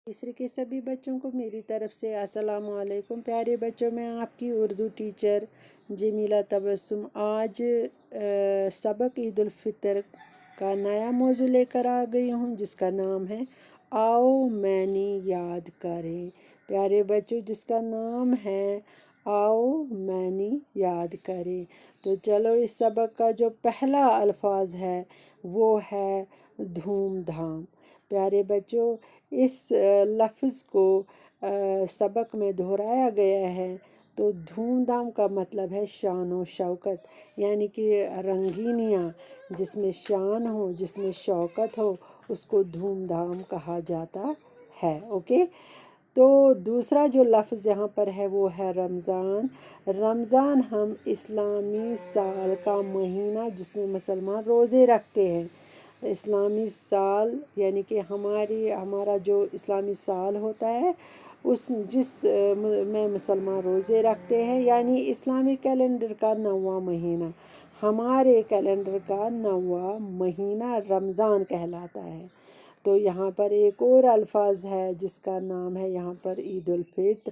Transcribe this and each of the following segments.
तीसरे के सभी बच्चों को मेरी तरफ से अस्सलाम वालेकुम। प्यारे बच्चों, मैं आपकी उर्दू टीचर जमीला तबस्सुम आज सबक ईद उल फितर का नया मौजू लेकर आ गई हूँ, जिसका नाम है आओ मैनी याद करें। प्यारे बच्चों, जिसका नाम है आओ मैनी याद करें। तो चलो, इस सबक का जो पहला अल्फाज है वो है धूमधाम। प्यारे बच्चों, इस लफ्ज़ को सबक में दोहराया गया है। तो धूमधाम का मतलब है शान व शौकत, यानी कि रंगीनियाँ जिसमें शान हो, जिसमें शौकत हो, उसको धूमधाम कहा जाता है। ओके। तो दूसरा जो लफ्ज़ यहाँ पर है वो है रमज़ान। रमज़ान हम इस्लामी साल का महीना जिसमें मुसलमान रोज़े रखते हैं। इस्लामी साल यानी कि हमारा जो इस्लामी साल होता है उस में मुसलमान रोज़े रखते हैं, यानी इस्लामी कैलेंडर का 9वां महीना, हमारे कैलेंडर का 9वां महीना रमज़ान कहलाता है। तो यहाँ पर एक और अल्फाज है जिसका नाम है यहाँ पर ईद उल फित्र।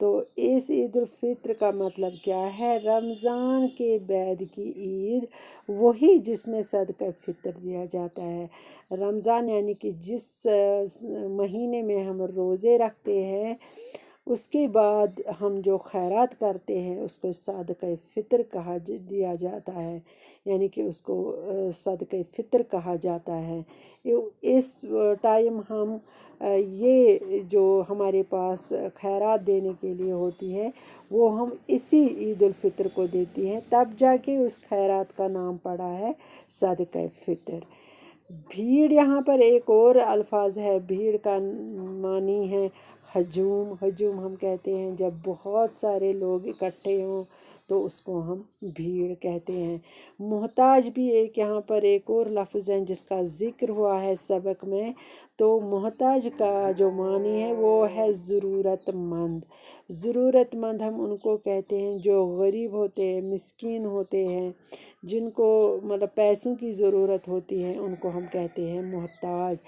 तो इस ईद उल फित्र का मतलब क्या है? रमज़ान के बाद की ईद, वही जिसमें सदका फितर दिया जाता है। रमज़ान यानी कि जिस महीने में हम रोज़े रखते हैं, उसके बाद हम जो खैरात करते हैं उसको सदका फ़ितर दिया जाता है, यानी कि उसको सदका फ़ितर कहा जाता है। इस टाइम हम ये जो हमारे पास खैरात देने के लिए होती है वो हम इसी ईद उल फितर को देती हैं, तब जाके उस खैरात का नाम पड़ा है सदका फ़ितर। भीड़, यहाँ पर एक और अल्फाज है। भीड़ का मानी है हजूम। हजूम हम कहते हैं जब बहुत सारे लोग इकट्ठे हों तो उसको हम भीड़ कहते हैं। मोहताज भी यहाँ पर एक और लफ्ज़ है जिसका ज़िक्र हुआ है सबक में। तो मोहताज का जो मानी है वो है ज़रूरतमंद। ज़रूरतमंद हम उनको कहते हैं जो गरीब होते हैं, मिस्कीन होते हैं, जिनको मतलब पैसों की ज़रूरत होती है, उनको हम कहते हैं मोहताज।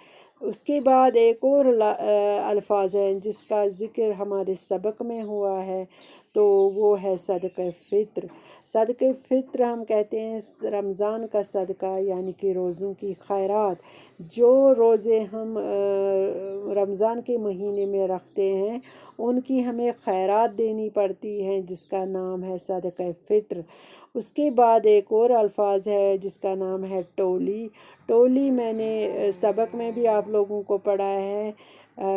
उसके बाद एक और अल्फाज है जिसका ज़िक्र हमारे सबक में हुआ है, तो वो है सदका फ़ित्र। सदका फ़ित्र हम कहते हैं रमज़ान का सदका, यानी कि रोज़ों की खैरात। जो रोज़े हम रमज़ान के महीने में रखते हैं उनकी हमें खैरात देनी पड़ती है, जिसका नाम है सदका फ़ित्र। उसके बाद एक और अल्फाज है जिसका नाम है टोली। टोली मैंने सबक में भी आप लोगों को पढ़ा है।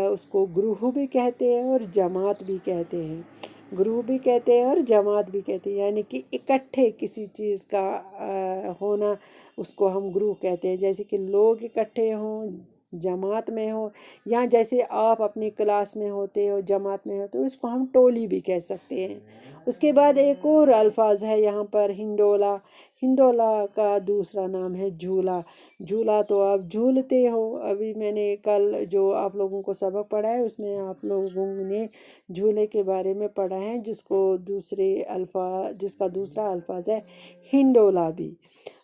उसको ग्रुह भी कहते हैं और जमात भी कहते हैं। ग्रुह भी कहते हैं और जमात भी कहते हैं, यानी कि इकट्ठे किसी चीज़ का होना, उसको हम ग्रुह कहते हैं। जैसे कि लोग इकट्ठे हों, जमात में हो, या जैसे आप अपनी क्लास में होते हो, जमात में हो, तो उसको हम टोली भी कह सकते हैं। उसके बाद एक और अल्फाज है यहाँ पर हिंडोला। हिंडोला का दूसरा नाम है झूला। झूला तो आप झूलते हो। अभी मैंने कल जो आप लोगों को सबक पढ़ा है उसमें आप लोगों ने झूले के बारे में पढ़ा है, जिसका दूसरा अल्फाज है हिंडोला भी।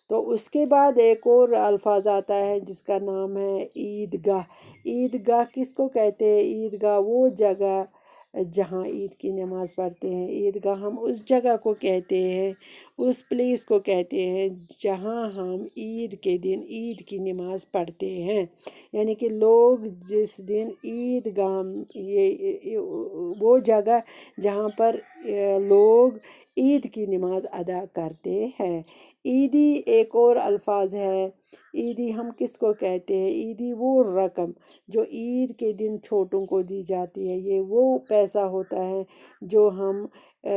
तो उसके बाद एक और अल्फाज आता है जिसका नाम है ईदगाह। ईदगाह किसको कहते हैं? ईदगाह वो जगह जहाँ ईद की नमाज़ पढ़ते हैं। ईदगाह हम उस जगह को कहते हैं, उस प्लेस को कहते हैं जहाँ हम ईद के दिन ईद की नमाज़ पढ़ते हैं। यानी कि लोग जिस दिन ईदगाह, ये वो जगह जहाँ पर लोग ईद की नमाज़ अदा करते हैं। ईदी एक और अल्फाज है। ईदी हम किसको कहते हैं? ईदी वो रकम जो ईद के दिन छोटों को दी जाती है। ये वो पैसा होता है जो हम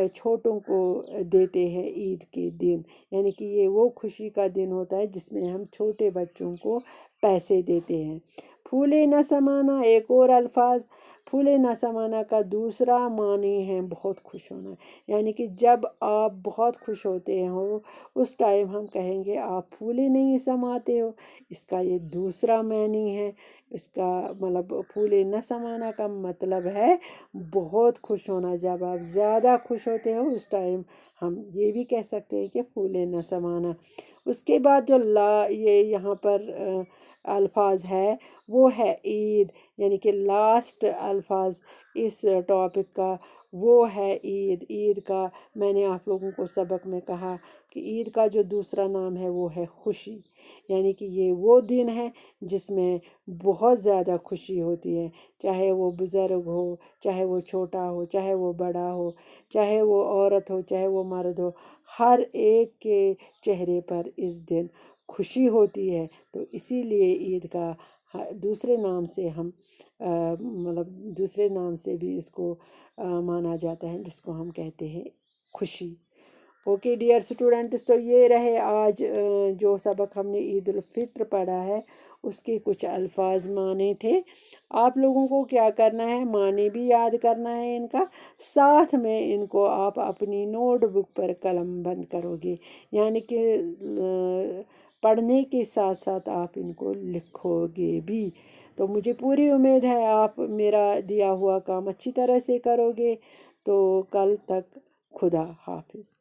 छोटों को देते हैं ईद के दिन, यानी कि ये वो खुशी का दिन होता है जिसमें हम छोटे बच्चों को पैसे देते हैं। फूले न समाना एक और अल्फाज। फूले न समाना का दूसरा मानी है बहुत खुश होना, यानी कि जब आप बहुत खुश होते हो उस टाइम हम कहेंगे आप फूले नहीं समाते हो। इसका ये दूसरा मानी है। इसका मतलब फूले न समाना का मतलब है बहुत खुश होना। जब आप ज़्यादा खुश होते हो उस टाइम हम ये भी कह सकते हैं कि फूले न समाना। उसके बाद जो ये यहाँ पर अल्फाज है वो है ईद, यानी कि लास्ट अल्फाज इस टॉपिक का वो है ईद। ईद का मैंने आप लोगों को सबक में कहा कि ईद का जो दूसरा नाम है वो है खुशी, यानी कि ये वो दिन है जिसमें बहुत ज़्यादा खुशी होती है, चाहे वो बुज़ुर्ग हो, चाहे वो छोटा हो, चाहे वो बड़ा हो, चाहे वो औरत हो, चाहे वो मर्द हो, हर एक के चेहरे पर इस दिन खुशी होती है। तो इसीलिए ईद का दूसरे नाम से हम मतलब दूसरे नाम से भी इसको माना जाता है, जिसको हम कहते हैं खुशी। ओके डियर स्टूडेंट्स, तो ये रहे आज जो सबक हमने ईद उल फित्र पढ़ा है उसके कुछ अल्फाज माने थे। आप लोगों को क्या करना है, माने भी याद करना है इनका, साथ में इनको आप अपनी नोटबुक पर कलम बंद करोगे, यानी कि पढ़ने के साथ साथ आप इनको लिखोगे भी। तो मुझे पूरी उम्मीद है आप मेरा दिया हुआ काम अच्छी तरह से करोगे। तो कल तक खुदा हाफिज़।